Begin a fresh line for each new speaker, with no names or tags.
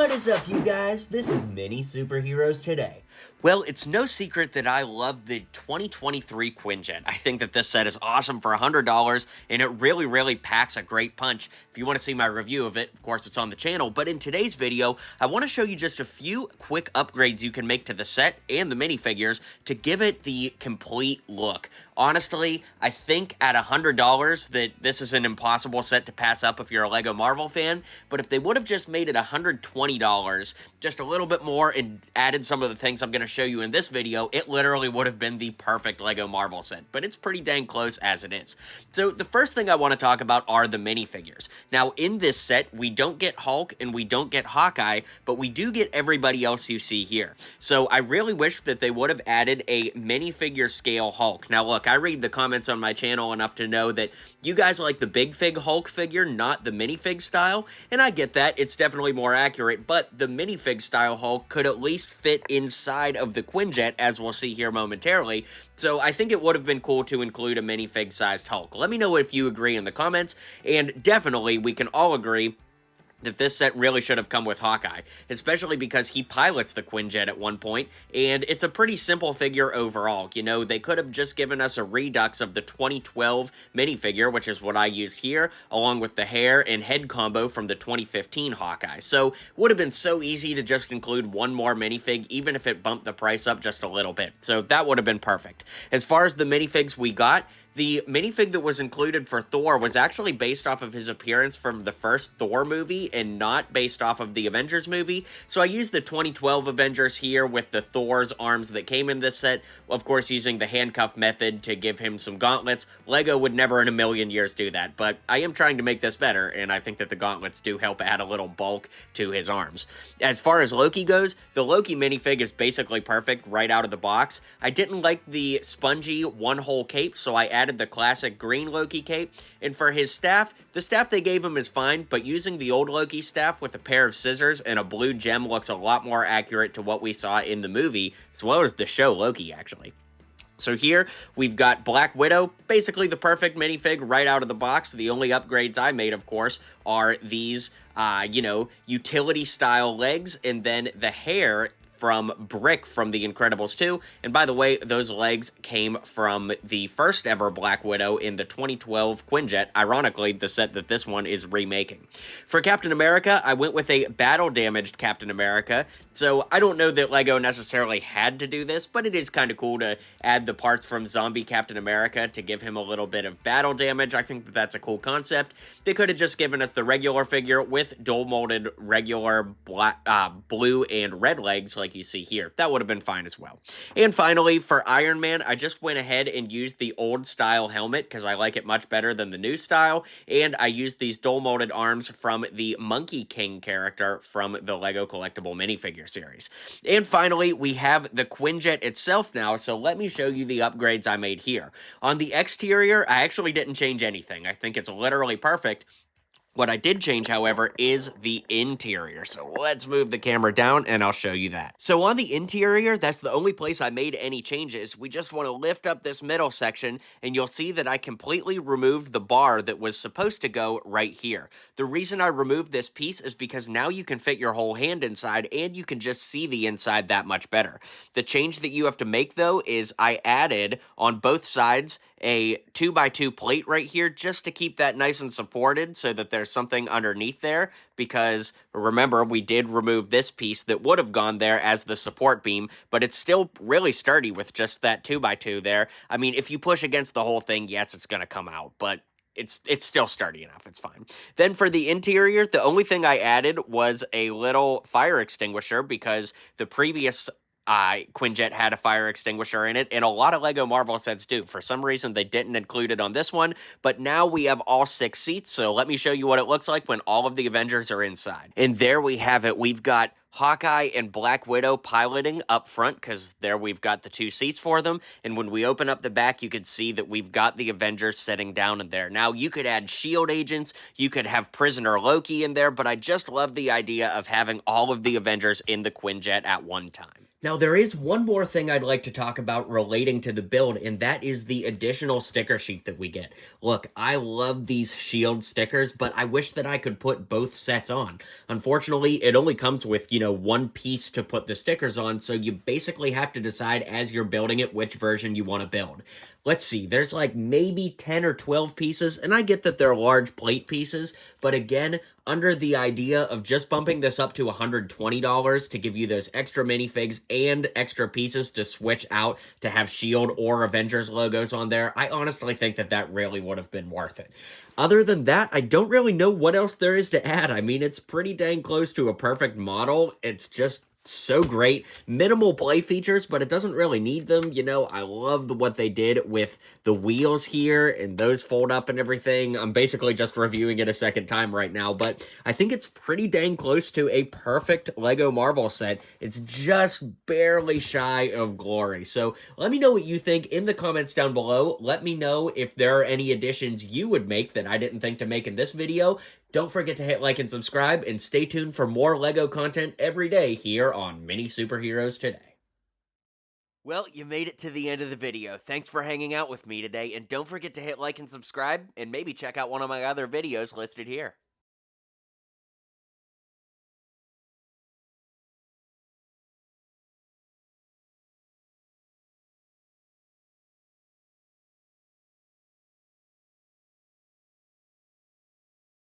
What is up, you guys? This is Mini Superheroes Today. Well, it's no secret that I love the 2023 Quinjet. I think that this set is awesome for $100, and it really packs a great punch. If you want to see my review of it, of course, it's on the channel. But in today's video, I want to show you just a few quick upgrades you can make to the set and the minifigures to give it the complete look. Honestly, I think at $100 that this is an impossible set to pass up if you're a LEGO Marvel fan, but if they would have just made it $120, just a little bit more, and added some of the things I'm going to show you in this video, it literally would have been the perfect LEGO Marvel set, but it's pretty dang close as it is. So the first thing I want to talk about are the minifigures. Now, in this set, we don't get Hulk and we don't get Hawkeye, but we do get everybody else you see here. So I really wish that they would have added a minifigure scale Hulk. Now look, I read the comments on my channel enough to know that you guys like the big fig Hulk figure, not the minifig style, and I get that, it's definitely more accurate, but the minifig style Hulk could at least fit inside of the Quinjet, as we'll see here momentarily, so I think it would have been cool to include a minifig sized Hulk. Let me know if you agree in the comments, and definitely we can all agree that this set really should have come with Hawkeye, especially because he pilots the Quinjet at one point, and it's a pretty simple figure overall. You know, they could have just given us a redux of the 2012 minifigure, which is what I used here, along with the hair and head combo from the 2015 Hawkeye. So, would have been so easy to just include one more minifig, even if it bumped the price up just a little bit. So, that would have been perfect. As far as the minifigs we got, the minifig that was included for Thor was actually based off of his appearance from the first Thor movie and not based off of the Avengers movie. So I used the 2012 Avengers here with the Thor's arms that came in this set, of course using the handcuff method to give him some gauntlets. LEGO would never in a million years do that, but I am trying to make this better, and I think that the gauntlets do help add a little bulk to his arms. As far as Loki goes, the Loki minifig is basically perfect right out of the box. I didn't like the spongy one-hole cape, so I added the classic green Loki cape, and for his staff, the staff they gave him is fine, but using the old Loki staff with a pair of scissors and a blue gem looks a lot more accurate to what we saw in the movie, as well as the show Loki, actually. So here, we've got Black Widow, basically the perfect minifig right out of the box. The only upgrades I made, of course, are these, utility-style legs, and then the hair from Brick from The Incredibles 2, and by the way, those legs came from the first ever Black Widow in the 2012 Quinjet, ironically, the set that this one is remaking. For Captain America, I went with a battle-damaged Captain America, so I don't know that LEGO necessarily had to do this, but it is kind of cool to add the parts from Zombie Captain America to give him a little bit of battle damage. I think that that's a cool concept. They could have just given us the regular figure with dual-molded regular black, blue and red legs like you see here. That would have been fine as well. And finally, for Iron Man, I just went ahead and used the old style helmet because I like it much better than the new style, and I used these dual molded arms from the Monkey King character from the LEGO collectible minifigure series. And finally, we have the Quinjet itself now, so let me show you the upgrades I made here. On the exterior, I actually didn't change anything. I think it's literally perfect. What I did change, however, is the interior. So let's move the camera down and I'll show you that. So on the interior, that's the only place I made any changes. We just want to lift up this middle section and you'll see that I completely removed the bar that was supposed to go right here. The reason I removed this piece is because now you can fit your whole hand inside and you can just see the inside that much better. The change that you have to make though is I added on both sides a 2x2 plate right here just to keep that nice and supported so that there's something underneath there, because remember we did remove this piece that would have gone there as the support beam, but it's still really sturdy with just that 2x2 there. I mean, if you push against the whole thing, yes, it's going to come out, but it's still sturdy enough, it's fine. Then for the interior, the only thing I added was a little fire extinguisher because the previous Quinjet had a fire extinguisher in it, and a lot of LEGO Marvel sets do. For some reason, they didn't include it on this one, but now we have all 6 seats, so let me show you what it looks like when all of the Avengers are inside. And there we have it. We've got Hawkeye and Black Widow piloting up front, because there we've got the 2 seats for them, and when we open up the back, you can see that we've got the Avengers sitting down in there. Now, you could add S.H.I.E.L.D. agents, you could have Prisoner Loki in there, but I just love the idea of having all of the Avengers in the Quinjet at one time. Now, there is one more thing I'd like to talk about relating to the build, and that is the additional sticker sheet that we get. Look, I love these shield stickers, but I wish that I could put both sets on. Unfortunately, it only comes with, one piece to put the stickers on, so you basically have to decide as you're building it which version you want to build. Let's see, there's like maybe 10 or 12 pieces, and I get that they're large plate pieces, but again, under the idea of just bumping this up to $120 to give you those extra minifigs and extra pieces to switch out to have S.H.I.E.L.D. or Avengers logos on there, I honestly think that that really would have been worth it. Other than that, I don't really know what else there is to add. I mean, it's pretty dang close to a perfect model. It's just so great. Minimal play features, but it doesn't really need them. I love what they did with the wheels here, and those fold up and everything. I'm basically just reviewing it a second time right now, but I think it's pretty dang close to a perfect Lego Marvel set. It's just barely shy of glory. So let me know what you think in the comments down below. Let me know if there are any additions you would make that I didn't think to make in this video. Don't forget to hit like and subscribe, and stay tuned for more LEGO content every day here on Mini Superheroes Today. Well, you made it to the end of the video. Thanks for hanging out with me today, and don't forget to hit like and subscribe, and maybe check out one of my other videos listed here.